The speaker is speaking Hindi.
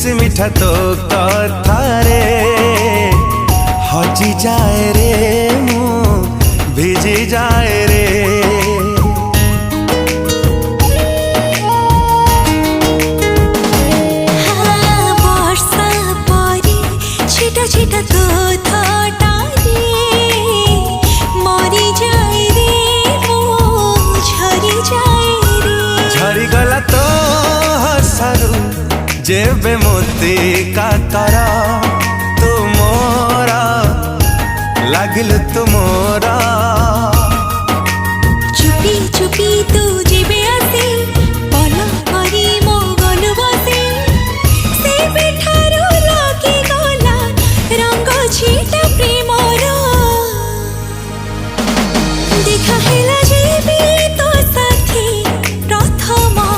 बेसी मिठा तो कथारे हजी जाए रे मु भिजी जाए रे। वर्षा परी छिटा छिटा तो थटारे मरी जाए रे मु झरी जाए रे। झरी गला तो हसारू जेबे मोती काकर तुमोरा लागिल तुमोरा।